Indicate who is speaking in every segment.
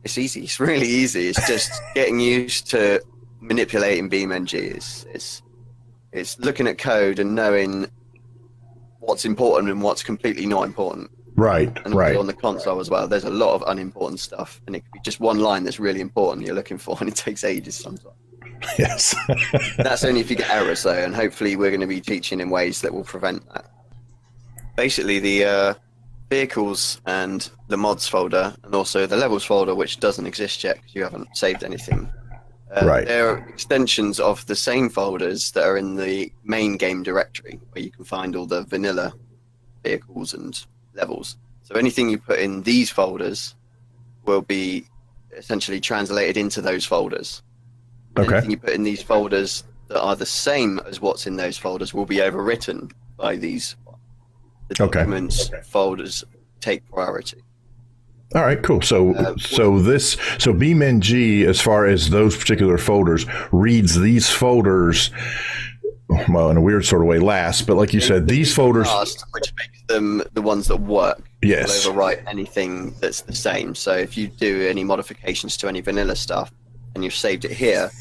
Speaker 1: It's easy. It's really easy. It's just getting used to manipulating BeamNG. It's looking at code and knowing what's important and what's completely not important.
Speaker 2: Right,
Speaker 1: and
Speaker 2: right.
Speaker 1: On the console as well, there's a lot of unimportant stuff, and it could be just one line that's really important you're looking for, and it takes ages sometimes.
Speaker 2: Yes.
Speaker 1: That's only if you get errors, though, and hopefully we're going to be teaching in ways that will prevent that. Basically, the vehicles and the mods folder, and also the levels folder, which doesn't exist yet because you haven't saved anything.
Speaker 2: Right.
Speaker 1: They're extensions of the same folders that are in the main game directory, where you can find all the vanilla vehicles and levels. So anything you put in these folders will be essentially translated into those folders.
Speaker 2: Okay.
Speaker 1: Anything you put in these folders that are the same as what's in those folders will be overwritten by these. The documents folders take priority.
Speaker 2: All right, cool. So BeamNG, as far as those particular folders, reads these folders, well, in a weird sort of way, last. But like you said, these folders,
Speaker 1: last, which makes them the ones that work.
Speaker 2: Yes.
Speaker 1: Will overwrite anything that's the same. So if you do any modifications to any vanilla stuff and you've saved it here,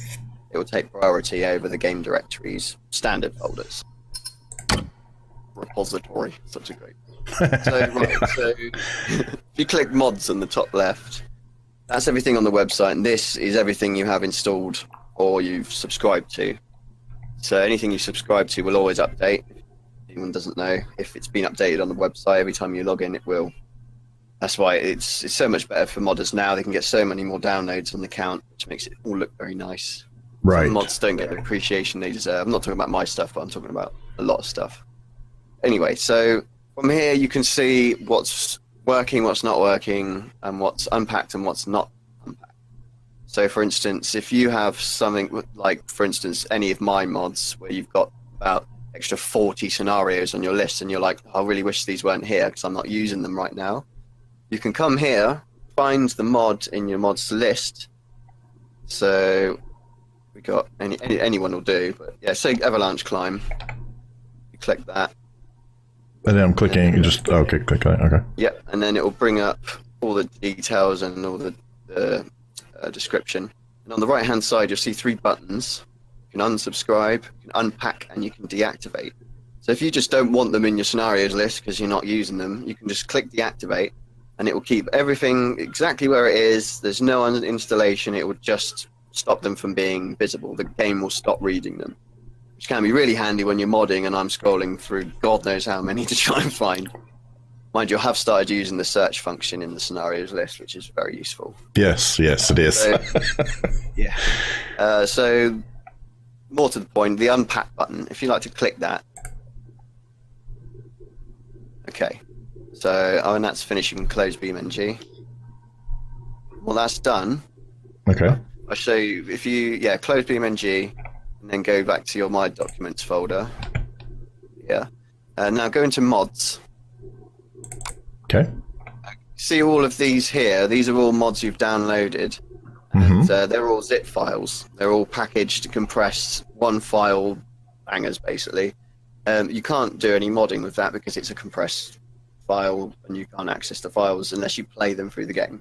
Speaker 1: it will take priority over the game directory's standard folders. Repository, such a great. So if you click mods on the top left, that's everything on the website, and this is everything you have installed or you've subscribed to. So anything you subscribe to will always update. If anyone doesn't know, if it's been updated on the website, every time you log in, it will. That's why it's so much better for modders now. They can get so many more downloads on the account, which makes it all look very nice.
Speaker 2: Right.
Speaker 1: Some mods don't get the appreciation they deserve. I'm not talking about my stuff, but I'm talking about a lot of stuff. Anyway, so from here you can see what's working, what's not working, and what's unpacked and what's not unpacked. So for instance, if you have something like, for instance, any of my mods where you've got about extra 40 scenarios on your list and you're like, I really wish these weren't here because I'm not using them right now, you can come here, find the mod in your mods list. So we got anyone will do, but yeah, say Avalanche Climb. You click that.
Speaker 2: And then I'm clicking, click that, okay.
Speaker 1: Yep, and then it will bring up all the details and all the description. And on the right-hand side, you'll see 3 buttons. You can unsubscribe, you can unpack, and you can deactivate. So if you just don't want them in your scenarios list because you're not using them, you can just click deactivate, and it will keep everything exactly where it is. There's no installation. It will just stop them from being visible. The game will stop reading them, which can be really handy when you're modding and I'm scrolling through God knows how many to try and find. Mind you, I have started using the search function in the scenarios list, which is very useful.
Speaker 2: Yes, it is.
Speaker 1: So, yeah. So, more to the point, the unpack button, if you like to click that. Okay. So, when that's finished, you can close BeamNG. Well, that's done.
Speaker 2: Okay.
Speaker 1: I'll show you, if you, close BeamNG, and then go back to your My Documents folder. Yeah. Now go into mods.
Speaker 2: Okay.
Speaker 1: See all of these here. These are all mods you've downloaded. And they're all zip files. They're all packaged, compressed, one file bangers, basically. You can't do any modding with that because it's a compressed file and you can't access the files unless you play them through the game.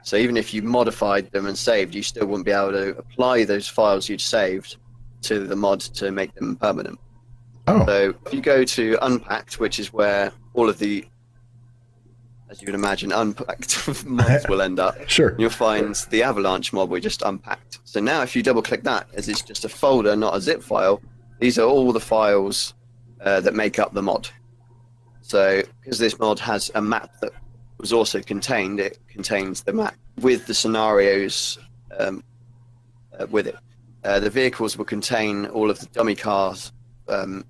Speaker 1: So even if you modified them and saved, you still wouldn't be able to apply those files you'd saved to the mod to make them permanent.
Speaker 2: Oh.
Speaker 1: So if you go to Unpacked, which is where all of the, as you would imagine, unpacked mods will end up.
Speaker 2: Sure.
Speaker 1: You'll find the Avalanche mod we just unpacked. So now if you double click that, as it's just a folder, not a zip file, these are all the files that make up the mod. So because this mod has a map that was also contained, it contains the map with the scenarios with it. The vehicles will contain all of the dummy cars,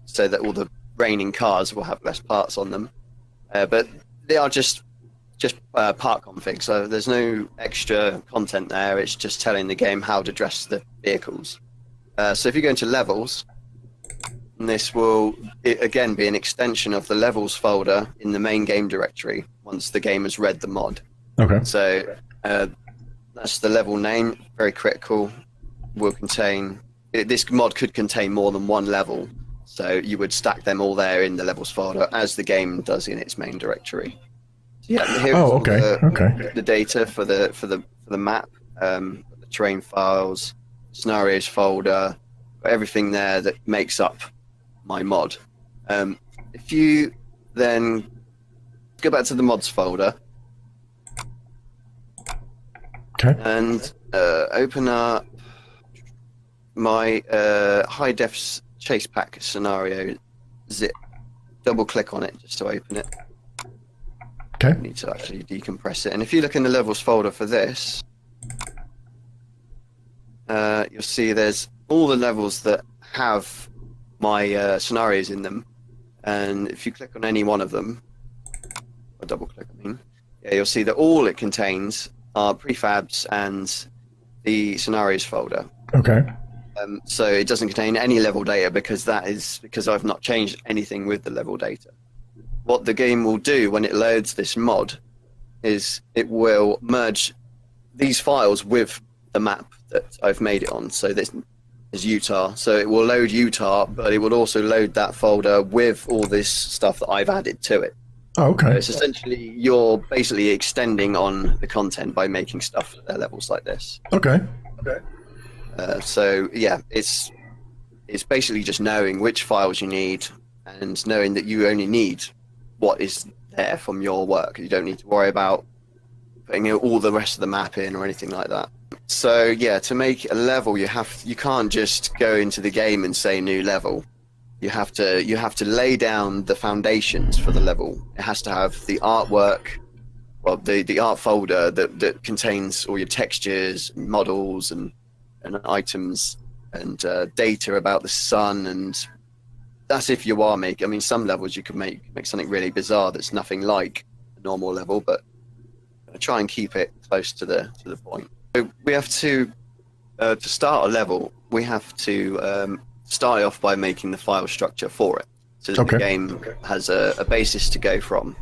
Speaker 1: so that all the raining cars will have less parts on them. But they are just part config, so there's no extra content there. It's just telling the game how to dress the vehicles. So if you go into levels, and this will again be an extension of the levels folder in the main game directory once the game has read the mod.
Speaker 2: Okay.
Speaker 1: So that's the level name, very critical. Will contain, this mod could contain more than one level, so you would stack them all there in the levels folder as the game does in its main directory. So yeah, here is
Speaker 2: the
Speaker 1: the data for the for the map, the terrain files, scenarios folder, got everything there that makes up my mod. If you then go back to the mods folder,
Speaker 2: Okay.
Speaker 1: and open up my HighDef chase pack scenario zip. Double click on it just to open it.
Speaker 2: Okay.
Speaker 1: I need to actually decompress it. And if you look in the levels folder for this, you'll see there's all the levels that have my scenarios in them. And if you click on any one of them, or double click, I mean, yeah, you'll see that all it contains are prefabs and the scenarios folder.
Speaker 2: Okay.
Speaker 1: So it doesn't contain any level data because I've not changed anything with the level data. What the game will do when it loads this mod is it will merge these files with the map that I've made it on. So this is Utah. So it will load Utah, but it will also load that folder with all this stuff that I've added to it.
Speaker 2: Oh, okay.
Speaker 1: So it's essentially, you're basically extending on the content by making stuff at their levels like this.
Speaker 2: Okay.
Speaker 1: So yeah, it's basically just knowing which files you need and knowing that you only need what is there from your work. You don't need to worry about putting all the rest of the map in or anything like that. So yeah, to make a level, you can't just go into the game and say new level. You have to lay down the foundations for the level. It has to have the artwork, well, the art folder that contains all your textures, models, and items and data about the sun. And that's if you are making. I mean, some levels you could make something really bizarre that's nothing like a normal level, but try and keep it close to the point. So we have to start a level. We have to start off by making the file structure for it, so that the game has a basis to go from.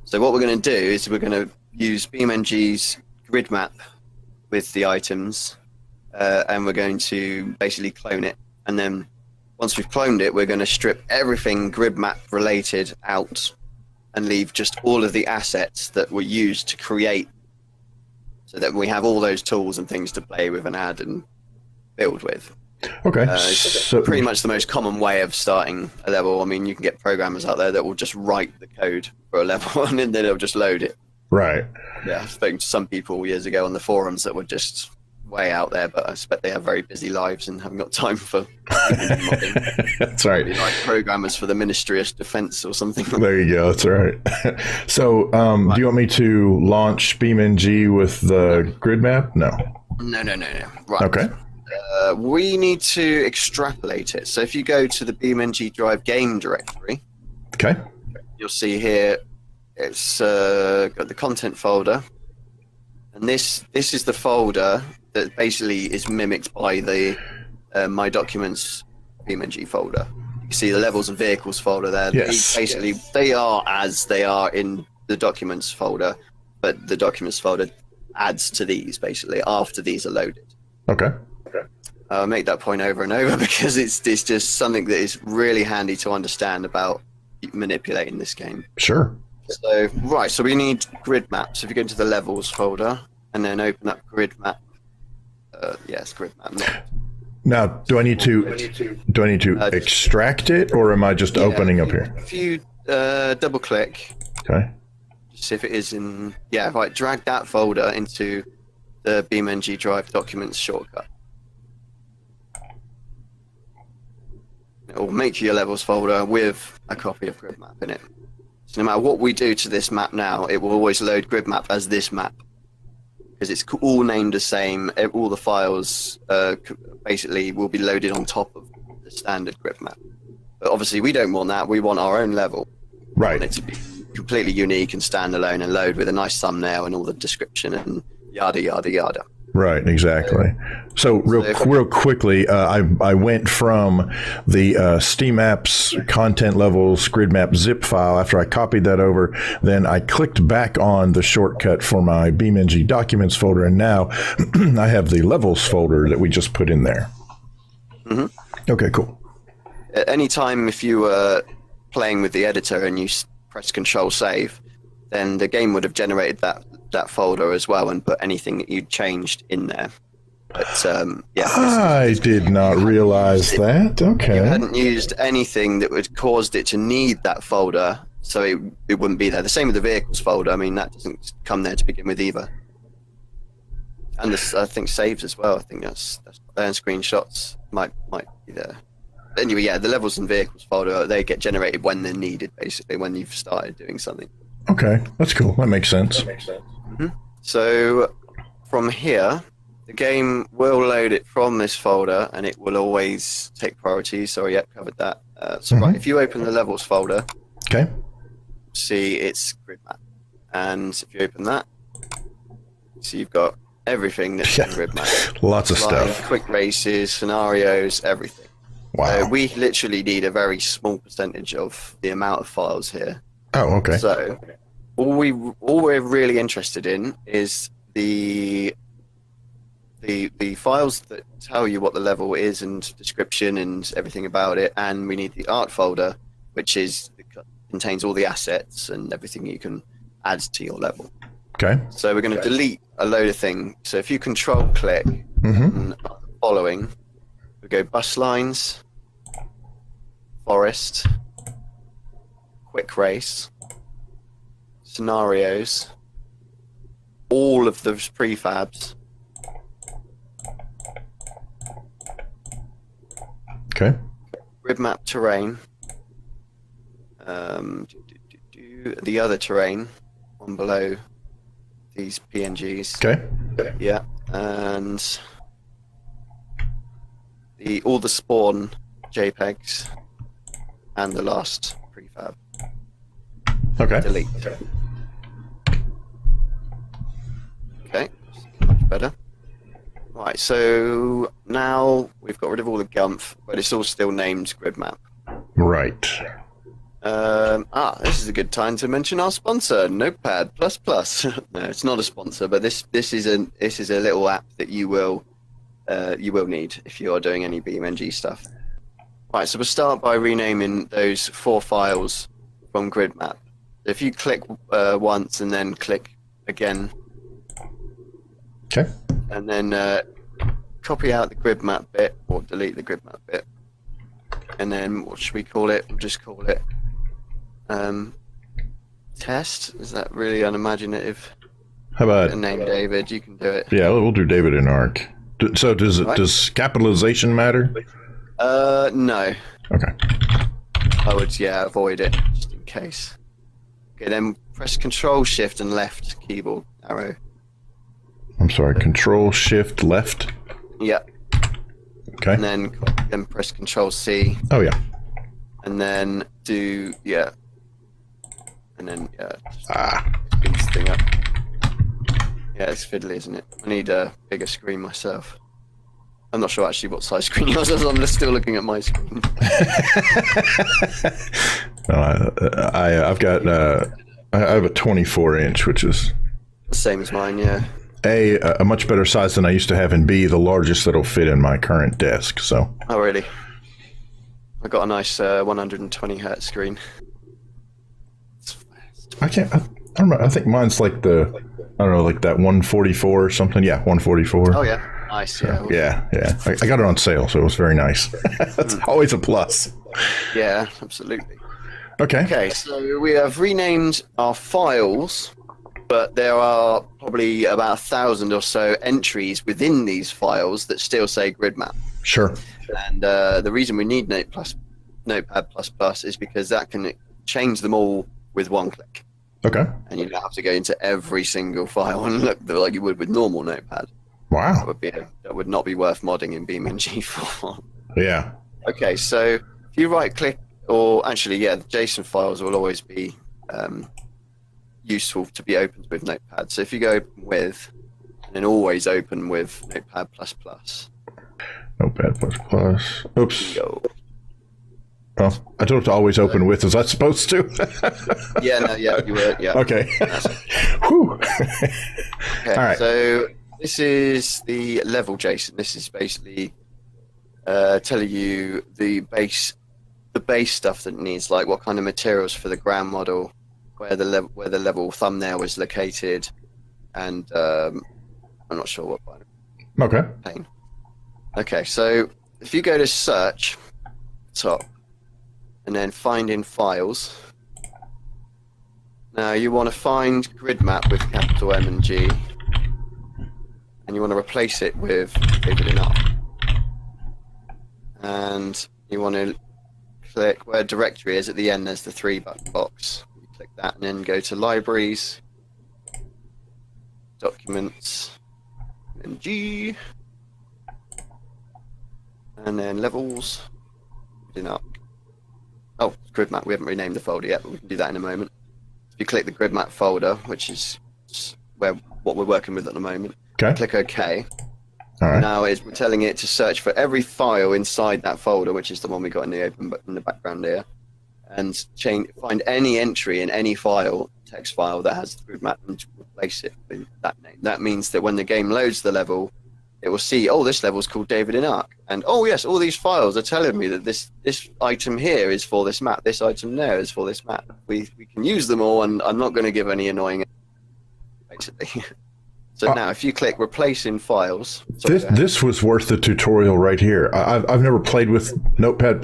Speaker 1: So what we're going to do is we're going to use BeamNG's grid map with the items, and we're going to basically clone it. And then once we've cloned it, we're going to strip everything grid map related out and leave just all of the assets that were used to create, so that we have all those tools and things to play with and add and build with.
Speaker 2: Okay.
Speaker 1: So pretty much the most common way of starting a level. I mean, you can get programmers out there that will just write the code for a level and then they'll just load it.
Speaker 2: Right.
Speaker 1: Yeah, I've spoken to some people years ago on the forums that were just way out there, but I expect they have very busy lives and haven't got time for modding.
Speaker 2: That's right.
Speaker 1: Maybe like programmers for the Ministry of Defense or something.
Speaker 2: There you go. That's right. So, do you want me to launch BeamNG with the grid map? No.
Speaker 1: No. Right.
Speaker 2: Okay.
Speaker 1: We need to extrapolate it. So if you go to the BeamNG Drive game directory,
Speaker 2: Okay.
Speaker 1: you'll see here it's got the content folder, and this is the folder that basically is mimicked by the My Documents BeamNG folder. You can see the levels and vehicles folder there.
Speaker 2: Yes.
Speaker 1: Basically, they are as they are in the Documents folder, but the Documents folder adds to these basically after these are loaded.
Speaker 2: Okay.
Speaker 1: I'll make that point over and over because it's just something that is really handy to understand about manipulating this game.
Speaker 2: Sure.
Speaker 1: So, right, so we need grid maps. So if you go into the levels folder and then open up grid map. Yes, grid map.
Speaker 2: Now, do I need to extract it, or am I just opening up here?
Speaker 1: If you double click,
Speaker 2: Okay.
Speaker 1: just see if it is in. Yeah, right. Drag that folder into the BeamNG Drive Documents shortcut. It will make your levels folder with a copy of grid map in it. So no matter what we do to this map now, it will always load grid map as this map, because it's all named the same. All the files basically will be loaded on top of the standard grid map. But obviously we don't want that. We want our own level.
Speaker 2: Right.
Speaker 1: We want it to be completely unique and standalone and load with a nice thumbnail and all the description and yada yada yada.
Speaker 2: Right, exactly. So real quickly, I went from the Steam Apps content levels grid map zip file. After I copied that over, then I clicked back on the shortcut for my BeamNG Documents folder, and now I have the levels folder that we just put in there. Mm-hmm. Okay, cool.
Speaker 1: At any time, if you were playing with the editor and you press Control Save, then the game would have generated that that folder as well and put anything that you'd changed in there. But yeah,
Speaker 2: I did not realize that. Okay.
Speaker 1: You hadn't used anything that would caused it to need that folder, so it wouldn't be there. The same with the vehicles folder. I mean, that doesn't come there to begin with either. And this, I think, saves as well. I think that's there, and screenshots might be there. But anyway, yeah, the levels and vehicles folder, they get generated when they're needed, basically, when you've started doing something.
Speaker 2: Okay, that's cool. That makes sense.
Speaker 1: Mm-hmm. So from here, the game will load it from this folder, and it will always take priority. So yeah, covered that. So right, if you open the levels folder,
Speaker 2: okay,
Speaker 1: see it's grid map, and if you open that, so you've got everything that's in grid map.
Speaker 2: Lots of stuff.
Speaker 1: Quick races, scenarios, everything.
Speaker 2: Wow.
Speaker 1: We literally need a very small percentage of the amount of files here.
Speaker 2: Oh, okay.
Speaker 1: So all we're really interested in is the files that tell you what the level is and description and everything about it, and we need the art folder, which contains all the assets and everything you can add to your level.
Speaker 2: Okay.
Speaker 1: So we're going to delete a load of things. So if you control click on following, we go bus lines, forest, quick race, scenarios, all of those prefabs.
Speaker 2: Okay.
Speaker 1: Grid map terrain. The other terrain on below these PNGs.
Speaker 2: Okay.
Speaker 1: Yeah, and all the spawn JPEGs and the last prefab.
Speaker 2: Okay.
Speaker 1: Delete. Okay, much better. Right, so now we've got rid of all the gumph, but it's all still named grid map.
Speaker 2: Right.
Speaker 1: This is a good time to mention our sponsor, Notepad++. No, it's not a sponsor, but this is a little app that you will need if you are doing any BeamNG stuff. Right, so we'll start by renaming those 4 files from grid map. If you click once and then click again,
Speaker 2: okay,
Speaker 1: and then copy out the grid map bit or delete the grid map bit, and then what should we call it? We'll just call it test. Is that really unimaginative?
Speaker 2: How about
Speaker 1: a name, David? You can do it.
Speaker 2: Yeah, we'll do Davidinark. So does capitalization matter?
Speaker 1: No.
Speaker 2: Okay.
Speaker 1: I would avoid it just in case. Okay, then press Control Shift and left keyboard arrow.
Speaker 2: I'm sorry, Control Shift left.
Speaker 1: Yep.
Speaker 2: Okay.
Speaker 1: And then press Control C.
Speaker 2: Oh yeah.
Speaker 1: And then do and then speed this thing up. Yeah, it's fiddly, isn't it? I need a bigger screen myself. I'm not sure actually what size screen yours is. I'm just still looking at my screen. I've got I have a 24-inch, which is the same as mine. Yeah.
Speaker 2: A much better size than I used to have, and B, the largest that'll fit in my current desk. So.
Speaker 1: Oh really? I got a nice 120 hertz screen.
Speaker 2: I don't know. I think mine's like like that 144 or something. Yeah, 144.
Speaker 1: Oh yeah. Nice, yeah.
Speaker 2: Yeah. I got it on sale, so it was very nice. That's always a plus.
Speaker 1: Yeah, absolutely.
Speaker 2: Okay,
Speaker 1: so we have renamed our files, but there are probably about 1,000 or so entries within these files that still say grid map.
Speaker 2: Sure.
Speaker 1: And the reason we need Notepad++ is because that can change them all with one click.
Speaker 2: Okay.
Speaker 1: And you don't have to go into every single file and look like you would with normal Notepad.
Speaker 2: Wow.
Speaker 1: That would not be worth modding in BeamNG for.
Speaker 2: Yeah.
Speaker 1: Okay, so if you right click, or actually, the JSON files will always be useful to be opened with Notepad. So if you go open with, and then always open with Notepad++.
Speaker 2: Notepad++. Oops.
Speaker 1: Go.
Speaker 2: Oh, I told it to always open with. Was I supposed to?
Speaker 1: You were. Yeah.
Speaker 2: Okay. Whew.
Speaker 1: Okay. All right. So this is the level JSON. This is basically telling you the base stuff that it needs, like what kind of materials for the ground model, where the level thumbnail is located, and I'm not sure what binary.
Speaker 2: Okay.
Speaker 1: Pane. Okay, so if you go to search, top, and then find in files. Now you want to find grid map with capital M and G, and you want to replace it with Davidinark. And you want to click where directory is at the end. There's the 3 button box. You click that, and then go to libraries, documents, and G, and then levels. Davidinark. Oh, grid map. We haven't renamed the folder yet, but we can do that in a moment. If you click the grid map folder, which is what we're working with at the moment, click OK.
Speaker 2: All right.
Speaker 1: Now we're telling it to search for every file inside that folder, which is the one we got in the background here, and find any entry in any file, text file that has the grid map, and replace it with that name. That means that when the game loads the level, it will see, oh, this level is called Davidinark, and oh yes, all these files are telling me that this item here is for this map, this item there is for this map. We can use them all, and I'm not going to give any annoying, basically. So now, if you click replace in files,
Speaker 2: this was worth the tutorial right here. I've never played with Notepad++.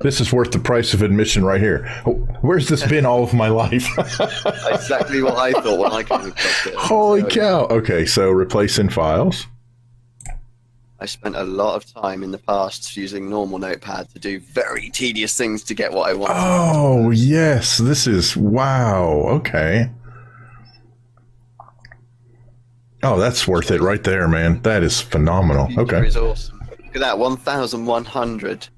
Speaker 2: This is worth the price of admission right here. Where's this been all of my life?
Speaker 1: Exactly what I thought when I came across it.
Speaker 2: Holy cow! Okay, so replace in files.
Speaker 1: I spent a lot of time in the past using normal Notepad to do very tedious things to get what I wanted.
Speaker 2: Oh yes, this is wow. Okay. Oh, that's worth it right there, man. That is phenomenal. Okay.
Speaker 1: Is awesome. Look at that, 1,100.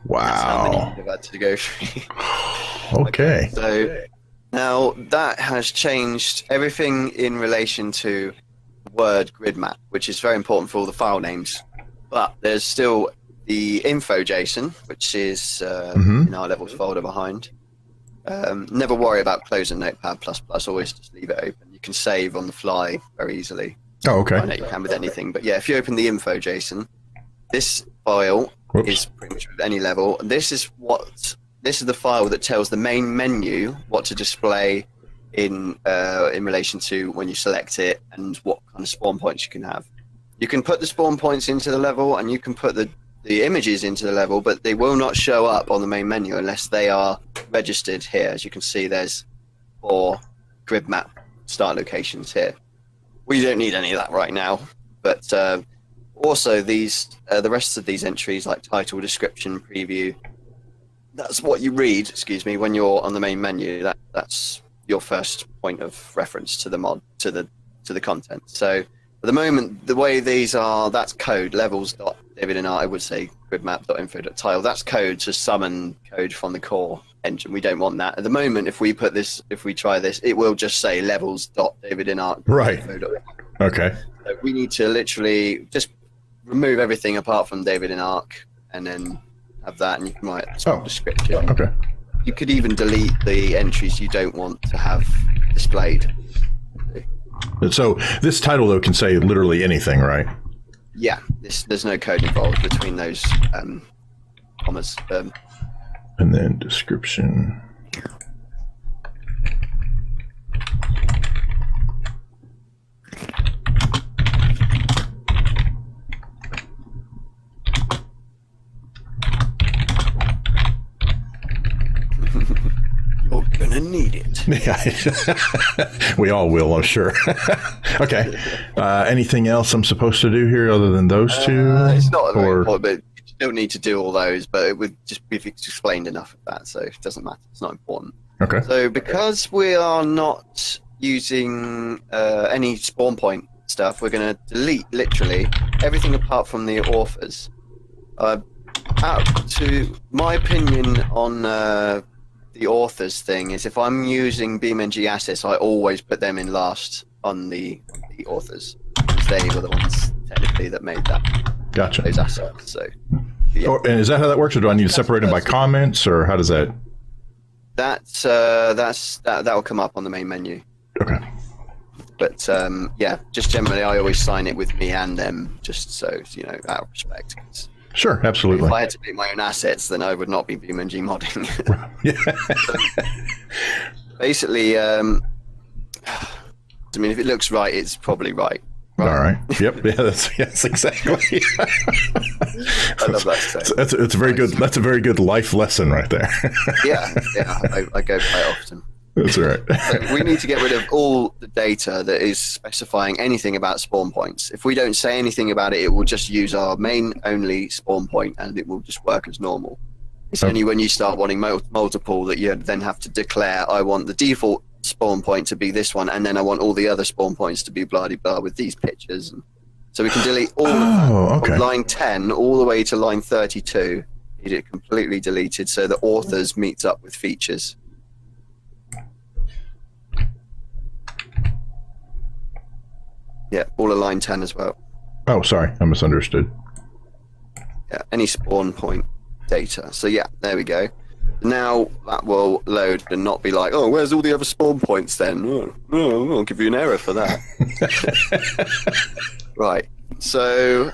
Speaker 2: Wow.
Speaker 1: That's how many you've had to go through.
Speaker 2: Okay.
Speaker 1: So now that has changed everything in relation to word grid map, which is very important for all the file names. But there's still the info JSON, which is in our levels folder behind. Never worry about closing Notepad++. Always just leave it open. You can save on the fly very easily.
Speaker 2: Oh, okay.
Speaker 1: I know you can with anything, but yeah, if you open the info JSON, this file is pretty much with any level. This is the file that tells the main menu what to display in relation to when you select it and what kind of spawn points you can have. You can put the spawn points into the level, and you can put the images into the level, but they will not show up on the main menu unless they are registered here. As you can see, there's 4 grid map start locations here. We don't need any of that right now, but also these the rest of these entries, like title, description, preview, that's what you read, when you're on the main menu. That's your first point of reference to the mod, to the content. So at the moment, the way these are, that's code, levels.davidinark, I would say gridmap.info.tile. That's code to summon code from the core engine. We don't want that. At the moment, if we try this, it will just say levels.davidinark.
Speaker 2: Right. Okay.
Speaker 1: So we need to literally just remove everything apart from Davidinark, and then have that, and you can write a description.
Speaker 2: Okay.
Speaker 1: You could even delete the entries you don't want to have displayed.
Speaker 2: So this title, though, can say literally anything, right?
Speaker 1: Yeah, there's no code involved between those commas.
Speaker 2: And then description.
Speaker 1: You're gonna need it.
Speaker 2: Yeah, we all will, I'm sure. Okay. Anything else I'm supposed to do here other than those two?
Speaker 1: It's not very important, but you don't need to do all those. But it would just be explained enough of that, so it doesn't matter. It's not important.
Speaker 2: Okay.
Speaker 1: So because we are not using any spawn point stuff, we're going to delete literally everything apart from the authors. To my opinion on the authors thing is, if I'm using BeamNG assets, I always put them in last on the authors, because they were the ones technically that made
Speaker 2: Gotcha.
Speaker 1: those assets. So, yeah.
Speaker 2: And is that how that works, or do I need to separate them by comments, or how does that?
Speaker 1: That will come up on the main menu.
Speaker 2: Okay.
Speaker 1: But yeah, just generally, I always sign it with me and them, just so out of respect.
Speaker 2: Sure, absolutely.
Speaker 1: If I had to make my own assets, then I would not be BeamNG modding. Basically, I mean, if it looks right, it's probably right.
Speaker 2: All right. Yep. Yeah. Yes. Exactly.
Speaker 1: I love that.
Speaker 2: It's a very good. That's a very good life lesson right there.
Speaker 1: Yeah. I go quite often.
Speaker 2: That's right.
Speaker 1: So we need to get rid of all the data that is specifying anything about spawn points. If we don't say anything about it, it will just use our main only spawn point, and it will just work as normal. It's only when you start wanting multiple that you then have to declare, I want the default spawn point to be this one, and then I want all the other spawn points to be blah blah with these pictures. And so we can delete all of that from line 10 all the way to line 32. Need it completely deleted so the authors meets up with features. Yeah, all of line 10 as well.
Speaker 2: Oh, sorry, I misunderstood.
Speaker 1: Yeah, any spawn point data. So yeah, there we go. Now that will load and not be like, oh, where's all the other spawn points then? Oh, I'll give you an error for that. Right, so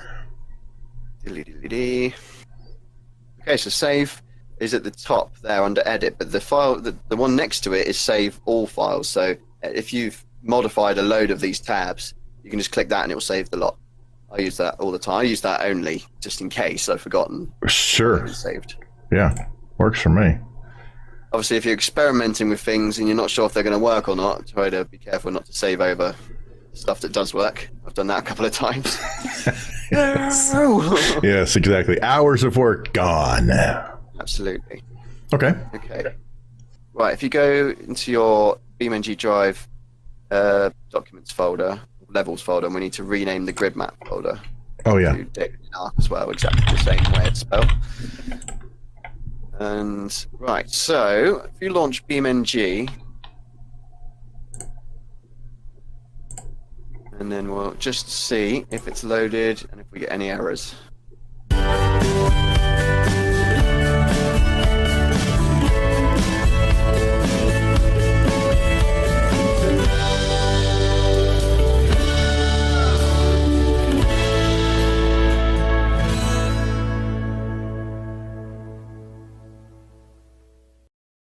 Speaker 1: okay, so save is at the top there under edit, but the file, the one next to it is save all files. So if you've modified a load of these tabs, you can just click that and it will save the lot. I use that all the time. I use that only just in case I've forgotten.
Speaker 2: Sure.
Speaker 1: Saved.
Speaker 2: Yeah, works for me.
Speaker 1: Obviously, if you're experimenting with things and you're not sure if they're going to work or not, try to be careful not to save over stuff that does work. I've done that a couple of times.
Speaker 2: Yes, exactly. Hours of work gone.
Speaker 1: Absolutely.
Speaker 2: Okay.
Speaker 1: Right, if you go into your BeamNG Drive documents folder, levels folder, and we need to rename the grid map folder.
Speaker 2: Oh, yeah.
Speaker 1: To Davidinark as well, exactly the same way it's spelled. And right, so if you launch BeamNG, and then we'll just see if it's loaded and if we get any errors.